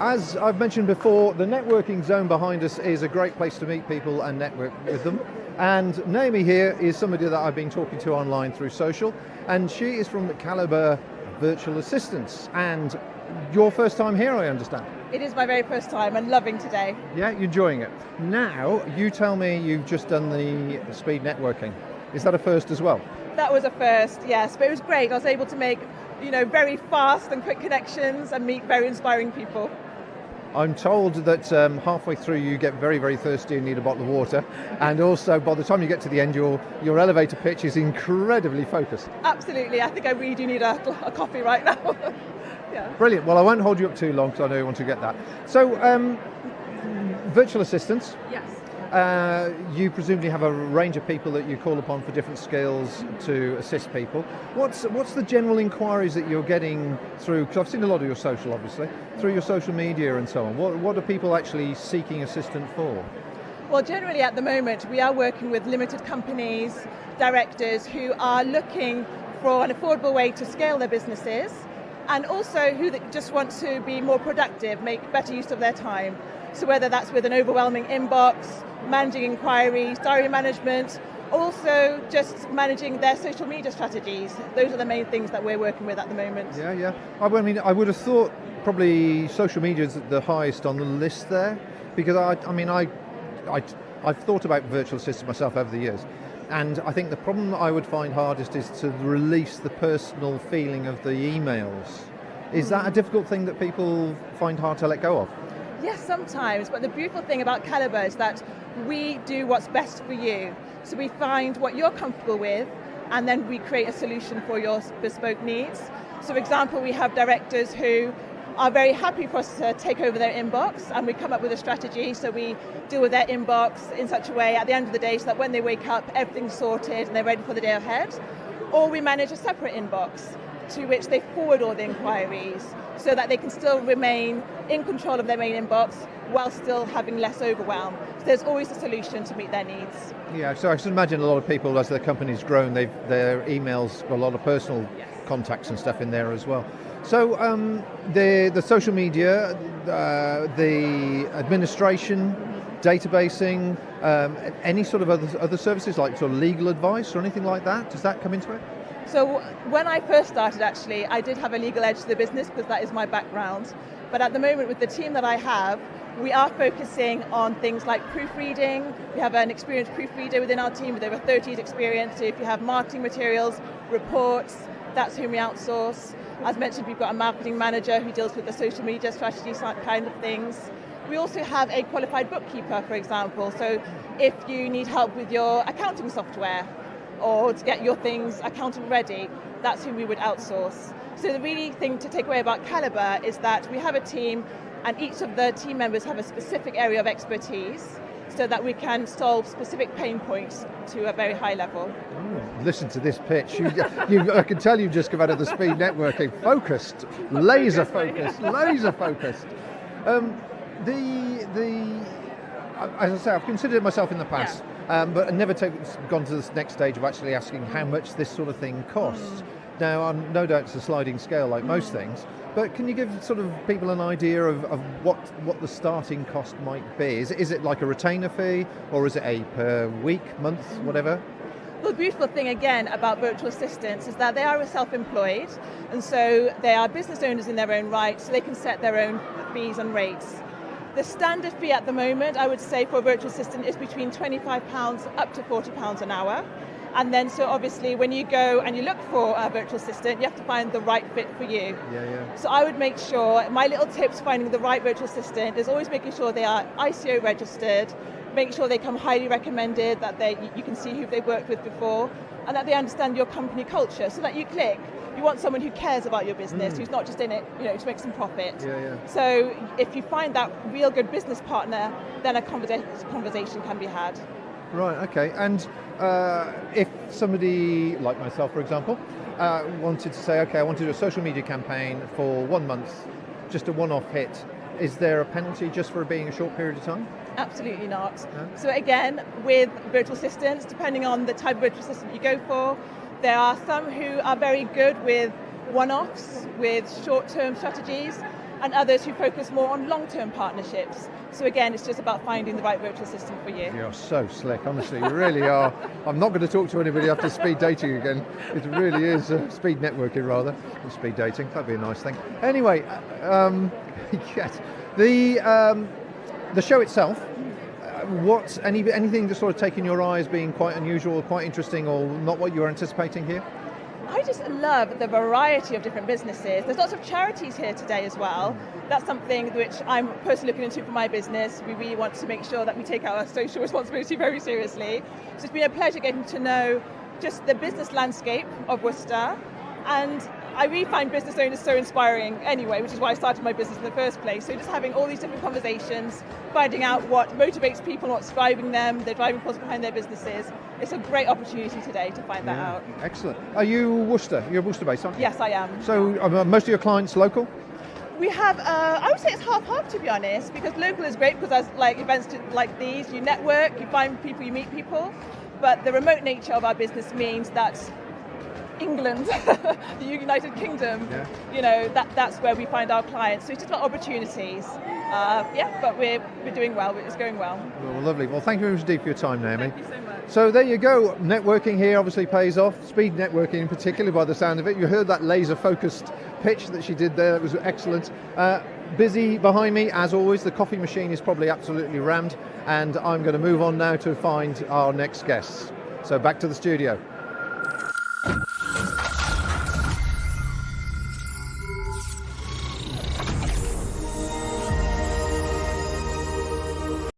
As I've mentioned before, the networking zone behind us is a great place to meet people and network with them. And Naomi here is somebody that I've been talking to online through social, and she is from the Calibre Virtual Assistants. And your first time here, I understand? It is my very first time and loving today. Yeah, you're enjoying it. Now, you tell me you've just done the speed networking. Is that a first as well? That was a first, yes, but it was great. I was able to make, very fast and quick connections and meet very inspiring people. I'm told that halfway through you get very, very thirsty and need a bottle of water, and also by the time you get to the end your elevator pitch is incredibly focused. Absolutely, I think I really do need a coffee right now. Yeah. Brilliant, well I won't hold you up too long because I know you want to get that. So, virtual assistants. Yes. You presumably have a range of people that you call upon for different skills to assist people. What's the general inquiries that you're getting through, because I've seen a lot of your social obviously, through your social media and so on. What are people actually seeking assistance for? Well, generally at the moment we are working with limited companies, directors who are looking for an affordable way to scale their businesses, and also who just want to be more productive, make better use of their time. So whether that's with an overwhelming inbox, managing inquiries, diary management, also just managing their social media strategies. Those are the main things that we're working with at the moment. Yeah. I would have thought probably social media is the highest on the list there, because I've thought about virtual assistants myself over the years, and I think the problem that I would find hardest is to release the personal feeling of the emails. Is that a difficult thing that people find hard to let go of? Yes, sometimes, but the beautiful thing about Calibre is that we do what's best for you. So we find what you're comfortable with, and then we create a solution for your bespoke needs. So for example, we have directors who are very happy for us to take over their inbox, and we come up with a strategy, so we deal with their inbox in such a way at the end of the day so that when they wake up, everything's sorted and they're ready for the day ahead. Or we manage a separate inbox to which they forward all the inquiries so that they can still remain in control of their main inbox while still having less overwhelm. So there's always a solution to meet their needs. Yeah, so I should imagine a lot of people, as their company's grown, their emails, a lot of personal contacts and stuff in there as well. So the social media, the administration, databasing, any sort of other services like sort of legal advice or anything like that, does that come into it? So when I first started, actually, I did have a legal edge to the business because that is my background. But at the moment, with the team that I have, we are focusing on things like proofreading. We have an experienced proofreader within our team with over 30 years experience. So if you have marketing materials, reports, that's whom we outsource. As mentioned, we've got a marketing manager who deals with the social media strategy kind of things. We also have a qualified bookkeeper, for example. So if you need help with your accounting software, or to get your things accountant ready, that's who we would outsource. So the really thing to take away about Calibre is that we have a team, and each of the team members have a specific area of expertise so that we can solve specific pain points to a very high level. Listen to this pitch. I can tell you've just come out of the speed networking. Focused, laser focused. As I say, I've considered it myself in the past. But I've never gone to this next stage of actually asking how much this sort of thing costs. Now, no doubt it's a sliding scale like most things, but can you give sort of people an idea of what the starting cost might be? Is it like a retainer fee, or is it a per week, month, whatever? Well, the beautiful thing again about virtual assistants is that they are self-employed, and so they are business owners in their own right, so they can set their own fees and rates. The standard fee at the moment, I would say, for a virtual assistant is between £25 up to £40 an hour. And then, so obviously, when you go and you look for a virtual assistant, you have to find the right fit for you. Yeah. So I would make sure, my little tips finding the right virtual assistant is always making sure they are ICO registered, making sure they come highly recommended, that you can see who they've worked with before, and that they understand your company culture, so that you click. You want someone who cares about your business, who's not just in it, to make some profit. Yeah. So if you find that real good business partner, then a conversation can be had. Right, okay. And if somebody, like myself, for example, wanted to say, okay, I want to do a social media campaign for 1 month, just a one-off hit, is there a penalty just for being a short period of time? Absolutely not. No? So again, with virtual assistants, depending on the type of virtual assistant you go for, there are some who are very good with one-offs, with short-term strategies, and others who focus more on long-term partnerships. So again, it's just about finding the right virtual assistant for you. You're so slick, honestly, you really are. I'm not going to talk to anybody after speed dating again. It really is speed networking rather than speed dating. That'd be a nice thing. Anyway, yes, the show itself. Anything that's sort of taken your eye as being quite unusual, or quite interesting, or not what you were anticipating here? I just love the variety of different businesses. There's lots of charities here today as well. That's something which I'm personally looking into for my business. We really want to make sure that we take our social responsibility very seriously. So it's been a pleasure getting to know just the business landscape of Worcester, and I really find business owners so inspiring anyway, which is why I started my business in the first place. So just having all these different conversations, finding out what motivates people, what's driving them, their driving force behind their businesses. It's a great opportunity today to find that out. Excellent. Are you Worcester? You're Worcester based, aren't you? Yes, I am. So most of your clients local? We have, I would say it's half-half to be honest, because local is great because there's like events like these, you network, you find people, you meet people, but the remote nature of our business means that England, the United Kingdom, that's where we find our clients. So it's just about opportunities. But we're doing well. It's going well. Well, lovely. Well, thank you very much indeed for your time, Naomi. Thank you so much. So there you go. Networking here obviously pays off. Speed networking in particular, by the sound of it. You heard that laser-focused pitch that she did there. It was excellent. Busy behind me, as always. The coffee machine is probably absolutely rammed, and I'm going to move on now to find our next guests. So back to the studio.